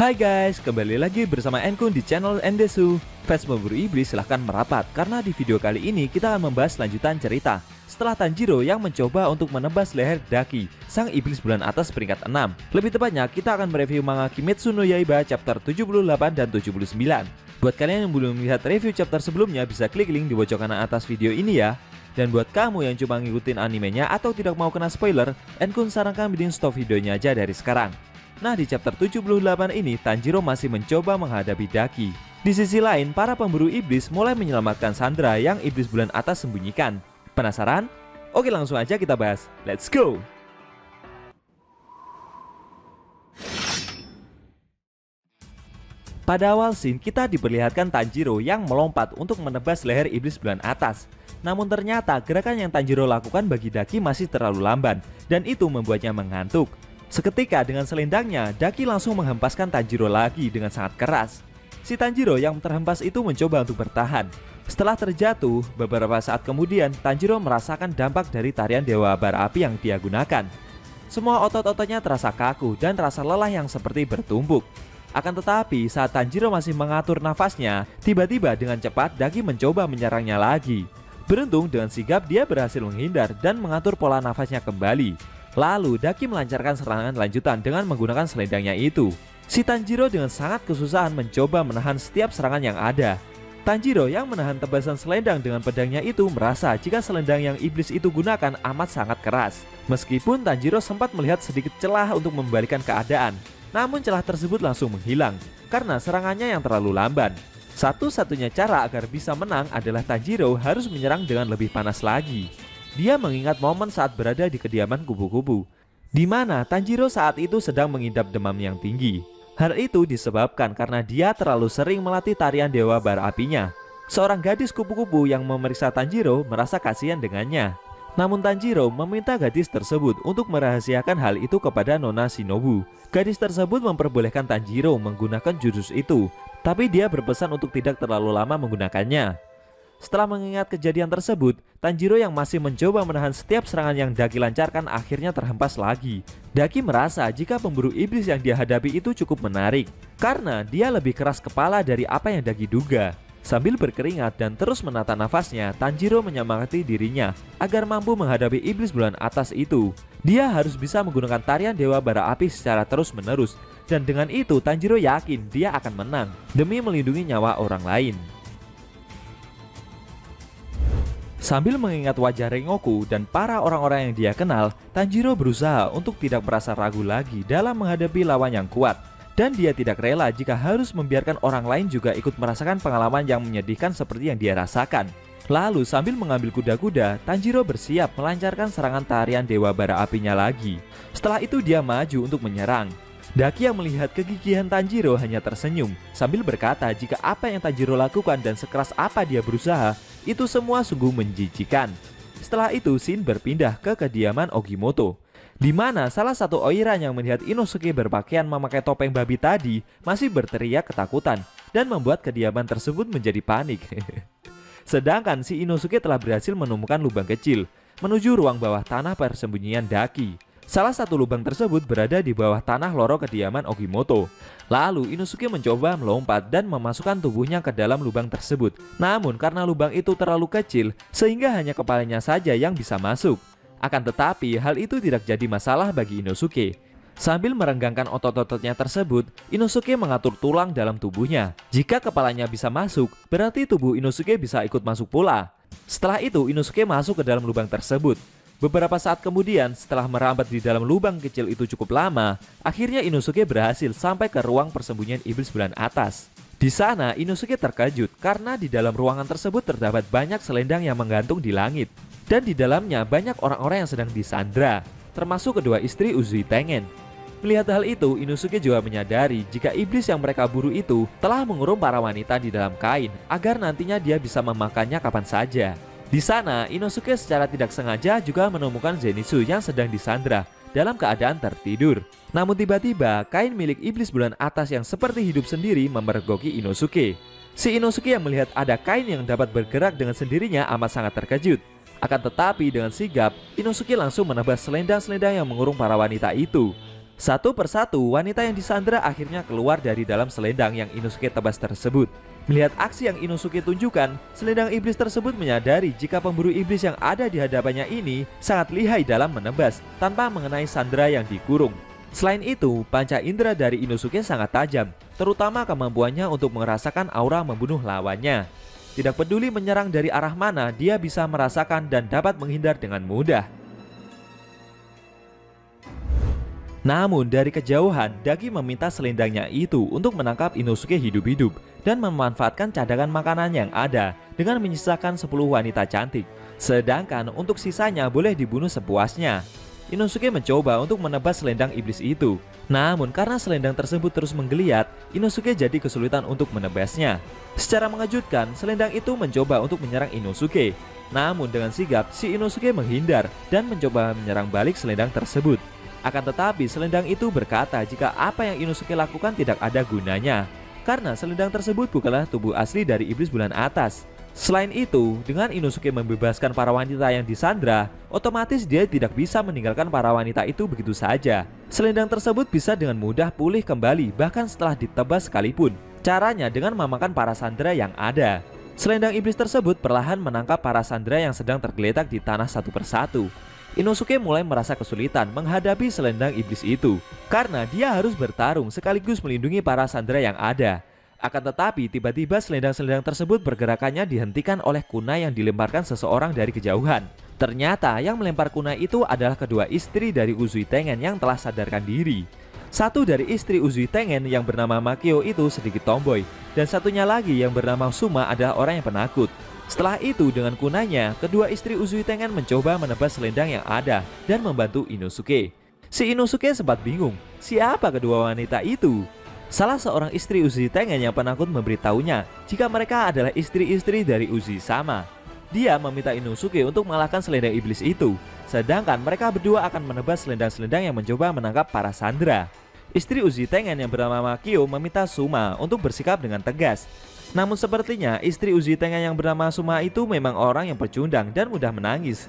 Hai guys, kembali lagi bersama Enkun di channel Endesu. Fans pemburu iblis silahkan merapat karena di video kali ini kita akan membahas lanjutan cerita setelah Tanjiro yang mencoba untuk menebas leher Daki, sang iblis bulan atas peringkat 6. Lebih tepatnya, kita akan mereview manga Kimetsu no Yaiba chapter 78 dan 79. Buat kalian yang belum melihat review chapter sebelumnya, bisa klik link di pojok kanan atas video ini ya. Dan buat kamu yang cuma ngikutin animenya atau tidak mau kena spoiler, Enkun sarankan bikin stop videonya aja dari sekarang. Nah, di chapter 78 ini Tanjiro masih mencoba menghadapi Daki. Di sisi lain, para pemburu iblis mulai menyelamatkan Sandra yang iblis bulan atas sembunyikan. Penasaran? Oke, langsung aja kita bahas. Let's go! Pada awal scene, kita diperlihatkan Tanjiro yang melompat untuk menebas leher iblis bulan atas. Namun ternyata gerakan yang Tanjiro lakukan bagi Daki masih terlalu lamban, dan itu membuatnya mengantuk. Seketika dengan selendangnya, Daki langsung menghempaskan Tanjiro lagi dengan sangat keras. Si Tanjiro yang terhempas itu mencoba untuk bertahan. Setelah terjatuh, beberapa saat kemudian Tanjiro merasakan dampak dari tarian Dewa Bara Api yang dia gunakan. Semua otot-ototnya terasa kaku dan rasa lelah yang seperti bertumpuk. Akan tetapi saat Tanjiro masih mengatur nafasnya, tiba-tiba dengan cepat Daki mencoba menyerangnya lagi. Beruntung dengan sigap dia berhasil menghindar dan mengatur pola nafasnya kembali. Lalu Daki melancarkan serangan lanjutan dengan menggunakan selendangnya itu. Si Tanjiro dengan sangat kesusahan mencoba menahan setiap serangan yang ada. Tanjiro yang menahan tebasan selendang dengan pedangnya itu merasa jika selendang yang iblis itu gunakan amat sangat keras. Meskipun Tanjiro sempat melihat sedikit celah untuk membalikan keadaan, namun celah tersebut langsung menghilang karena serangannya yang terlalu lamban. Satu-satunya cara agar bisa menang adalah Tanjiro harus menyerang dengan lebih panas lagi. Dia mengingat momen saat berada di kediaman kupu-kupu, di mana Tanjiro saat itu sedang mengidap demam yang tinggi. Hal itu disebabkan karena dia terlalu sering melatih tarian Dewa Bara Apinya. Seorang gadis kupu-kupu yang memeriksa Tanjiro merasa kasihan dengannya. Namun Tanjiro meminta gadis tersebut untuk merahasiakan hal itu kepada Nona Shinobu. Gadis tersebut memperbolehkan Tanjiro menggunakan jurus itu, tapi dia berpesan untuk tidak terlalu lama menggunakannya. Setelah mengingat kejadian tersebut, Tanjiro yang masih mencoba menahan setiap serangan yang Daki lancarkan akhirnya terhempas lagi. Daki merasa jika pemburu iblis yang dia hadapi itu cukup menarik, karena dia lebih keras kepala dari apa yang Daki duga. Sambil berkeringat dan terus menata nafasnya, Tanjiro menyemangati dirinya agar mampu menghadapi iblis bulan atas itu. Dia harus bisa menggunakan tarian Dewa Bara Api secara terus-menerus, dan dengan itu Tanjiro yakin dia akan menang demi melindungi nyawa orang lain. Sambil mengingat wajah Rengoku dan para orang-orang yang dia kenal, Tanjiro berusaha untuk tidak merasa ragu lagi dalam menghadapi lawan yang kuat. Dan dia tidak rela jika harus membiarkan orang lain juga ikut merasakan pengalaman yang menyedihkan seperti yang dia rasakan. Lalu sambil mengambil kuda-kuda, Tanjiro bersiap melancarkan serangan tarian Dewa Bara Apinya lagi. Setelah itu dia maju untuk menyerang. Daki yang melihat kegigihan Tanjiro hanya tersenyum sambil berkata jika apa yang Tanjiro lakukan dan sekeras apa dia berusaha, itu semua sungguh menjijikan. Setelah itu scene berpindah ke kediaman Ogimoto, di mana salah satu oiran yang melihat Inosuke berpakaian memakai topeng babi tadi masih berteriak ketakutan dan membuat kediaman tersebut menjadi panik. Sedangkan si Inosuke telah berhasil menemukan lubang kecil menuju ruang bawah tanah persembunyian Daki. Salah satu lubang tersebut berada di bawah tanah lorong kediaman Ogimoto. Lalu Inosuke mencoba melompat dan memasukkan tubuhnya ke dalam lubang tersebut. Namun karena lubang itu terlalu kecil, sehingga hanya kepalanya saja yang bisa masuk. Akan tetapi hal itu tidak jadi masalah bagi Inosuke. Sambil merenggangkan otot-ototnya tersebut, Inosuke mengatur tulang dalam tubuhnya. Jika kepalanya bisa masuk, berarti tubuh Inosuke bisa ikut masuk pula. Setelah itu Inosuke masuk ke dalam lubang tersebut. Beberapa saat kemudian, setelah merambat di dalam lubang kecil itu cukup lama, akhirnya Inosuke berhasil sampai ke ruang persembunyian iblis bulan atas. Di sana, Inosuke terkejut karena di dalam ruangan tersebut terdapat banyak selendang yang menggantung di langit. Dan di dalamnya banyak orang-orang yang sedang disandra, termasuk kedua istri Uzui Tengen. Melihat hal itu, Inosuke juga menyadari jika iblis yang mereka buru itu telah mengurung para wanita di dalam kain agar nantinya dia bisa memakannya kapan saja. Di sana, Inosuke secara tidak sengaja juga menemukan Zenitsu yang sedang disandra dalam keadaan tertidur. Namun tiba-tiba, kain milik iblis bulan atas yang seperti hidup sendiri memergoki Inosuke. Si Inosuke yang melihat ada kain yang dapat bergerak dengan sendirinya amat sangat terkejut. Akan tetapi dengan sigap, Inosuke langsung menebas selendang-selendang yang mengurung para wanita itu. Satu persatu wanita yang disandra akhirnya keluar dari dalam selendang yang Inosuke tebas tersebut. Melihat aksi yang Inosuke tunjukkan, selendang iblis tersebut menyadari jika pemburu iblis yang ada di hadapannya ini sangat lihai dalam menebas tanpa mengenai sandera yang dikurung. Selain itu, panca indera dari Inosuke sangat tajam, terutama kemampuannya untuk merasakan aura membunuh lawannya. Tidak peduli menyerang dari arah mana, dia bisa merasakan dan dapat menghindar dengan mudah. Namun dari kejauhan, Daki meminta selendangnya itu untuk menangkap Inosuke hidup-hidup dan memanfaatkan cadangan makanan yang ada dengan menyisakan 10 wanita cantik. Sedangkan untuk sisanya boleh dibunuh sepuasnya. Inosuke mencoba untuk menebas selendang iblis itu. Namun karena selendang tersebut terus menggeliat, Inosuke jadi kesulitan untuk menebasnya. Secara mengejutkan, selendang itu mencoba untuk menyerang Inosuke. Namun dengan sigap, si Inosuke menghindar dan mencoba menyerang balik selendang tersebut. Akan tetapi selendang itu berkata jika apa yang Inosuke lakukan tidak ada gunanya, karena selendang tersebut bukanlah tubuh asli dari iblis bulan atas. Selain itu, dengan Inosuke membebaskan para wanita yang disandra, otomatis dia tidak bisa meninggalkan para wanita itu begitu saja. Selendang tersebut bisa dengan mudah pulih kembali bahkan setelah ditebas sekalipun. Caranya dengan memakan para sandera yang ada. Selendang iblis tersebut perlahan menangkap para sandera yang sedang tergeletak di tanah satu persatu. Inosuke mulai merasa kesulitan menghadapi selendang iblis itu karena dia harus bertarung sekaligus melindungi para sandera yang ada. Akan tetapi tiba-tiba selendang-selendang tersebut pergerakannya dihentikan oleh kunai yang dilemparkan seseorang dari kejauhan. Ternyata yang melempar kunai itu adalah kedua istri dari Uzui Tengen yang telah sadarkan diri. Satu dari istri Uzui Tengen yang bernama Makio itu sedikit tomboy, dan satunya lagi yang bernama Suma adalah orang yang penakut. Setelah itu dengan kunainya, kedua istri Uzui Tengen mencoba menebas selendang yang ada dan membantu Inosuke. Si Inosuke sempat bingung, siapa kedua wanita itu? Salah seorang istri Uzui Tengen yang penakut memberitahunya jika mereka adalah istri-istri dari Uzui Sama. Dia meminta Inosuke untuk mengalahkan selendang iblis itu, sedangkan mereka berdua akan menebas selendang-selendang yang mencoba menangkap para sandera. Istri Uzui Tengen yang bernama Makio meminta Suma untuk bersikap dengan tegas. Namun sepertinya istri Uzui Tengen yang bernama Suma itu memang orang yang pecundang dan mudah menangis.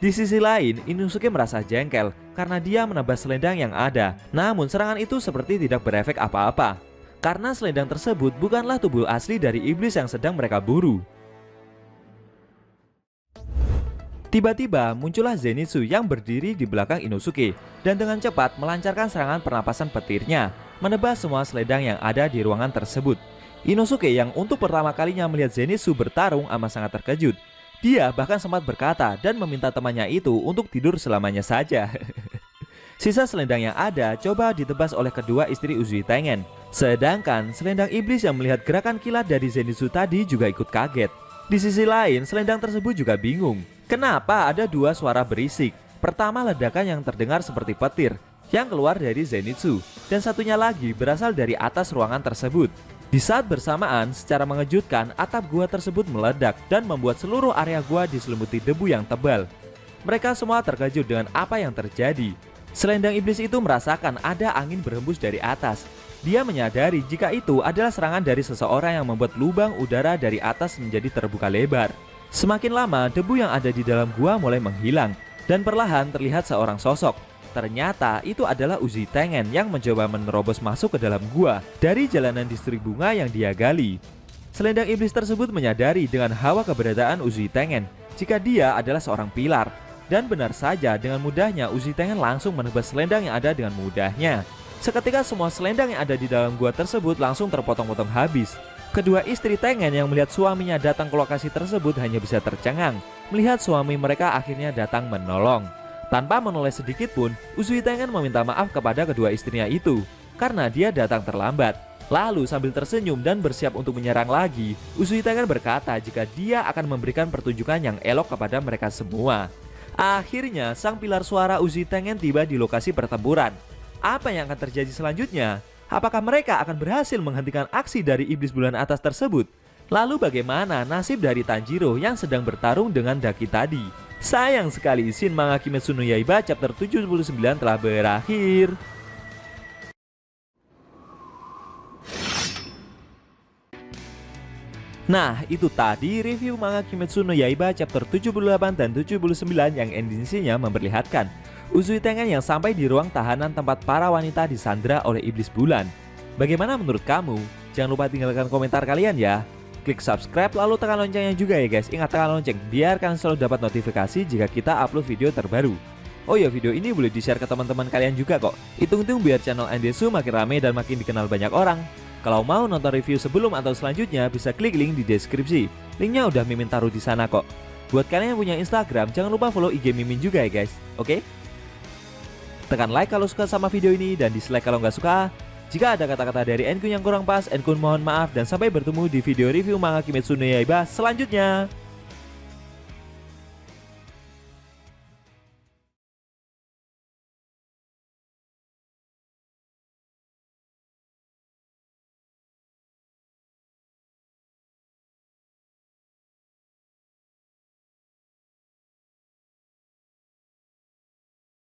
Di sisi lain, Inosuke merasa jengkel karena dia menebas selendang yang ada. Namun serangan itu seperti tidak berefek apa-apa, karena selendang tersebut bukanlah tubuh asli dari iblis yang sedang mereka buru. Tiba-tiba muncullah Zenitsu yang berdiri di belakang Inosuke dan dengan cepat melancarkan serangan pernapasan petirnya, menebas semua selendang yang ada di ruangan tersebut. Inosuke yang untuk pertama kalinya melihat Zenitsu bertarung amat sangat terkejut. Dia bahkan sempat berkata dan meminta temannya itu untuk tidur selamanya saja. Sisa selendang yang ada coba ditebas oleh kedua istri Uzui Tengen. Sedangkan selendang iblis yang melihat gerakan kilat dari Zenitsu tadi juga ikut kaget. Di sisi lain, selendang tersebut juga bingung. Kenapa ada dua suara berisik? Pertama ledakan yang terdengar seperti petir yang keluar dari Zenitsu, dan satunya lagi berasal dari atas ruangan tersebut. Di saat bersamaan, secara mengejutkan, atap gua tersebut meledak dan membuat seluruh area gua diselimuti debu yang tebal. Mereka semua terkejut dengan apa yang terjadi. Selendang iblis itu merasakan ada angin berhembus dari atas. Dia menyadari jika itu adalah serangan dari seseorang yang membuat lubang udara dari atas menjadi terbuka lebar. Semakin lama, debu yang ada di dalam gua mulai menghilang, dan perlahan terlihat seorang sosok. Ternyata itu adalah Uzui Tengen yang mencoba menerobos masuk ke dalam gua dari jalanan distrik bunga yang dia gali. Selendang iblis tersebut menyadari dengan hawa keberadaan Uzui Tengen jika dia adalah seorang pilar. Dan benar saja dengan mudahnya Uzui Tengen langsung menebas selendang yang ada dengan mudahnya. Seketika semua selendang yang ada di dalam gua tersebut langsung terpotong-potong habis. Kedua istri Tengen yang melihat suaminya datang ke lokasi tersebut hanya bisa tercengang melihat suami mereka akhirnya datang menolong. Tanpa menoleh sedikit pun, Uzui Tengen meminta maaf kepada kedua istrinya itu karena dia datang terlambat. Lalu sambil tersenyum dan bersiap untuk menyerang lagi, Uzui Tengen berkata jika dia akan memberikan pertunjukan yang elok kepada mereka semua. Akhirnya sang pilar suara Uzui Tengen tiba di lokasi pertempuran. Apa yang akan terjadi selanjutnya? Apakah mereka akan berhasil menghentikan aksi dari iblis bulan atas tersebut? Lalu bagaimana nasib dari Tanjiro yang sedang bertarung dengan Daki tadi? Sayang sekali Shin Manga Kimetsu no Yaiba chapter 79 telah berakhir. Nah, itu tadi review manga Kimetsu no Yaiba chapter 78 dan 79 yang endingnya memperlihatkan Uzui Tengen yang sampai di ruang tahanan tempat para wanita disandra oleh iblis bulan. Bagaimana menurut kamu? Jangan lupa tinggalkan komentar kalian ya. Klik subscribe lalu tekan loncengnya juga ya guys. Ingat tekan lonceng biar kalian selalu dapat notifikasi jika kita upload video terbaru. Oh ya, video ini boleh di-share ke teman-teman kalian juga kok. Hitung-hitung biar channel Andesu makin rame dan makin dikenal banyak orang. Kalau mau nonton review sebelum atau selanjutnya bisa klik link di deskripsi. Linknya udah Mimin taruh di sana kok. Buat kalian yang punya Instagram jangan lupa follow IG Mimin juga ya guys. Oke? Tekan like kalau suka sama video ini dan dislike kalau nggak suka. Jika ada kata-kata dari Enkun yang kurang pas, Enkun mohon maaf dan sampai bertemu di video review manga Kimetsu no Yaiba selanjutnya.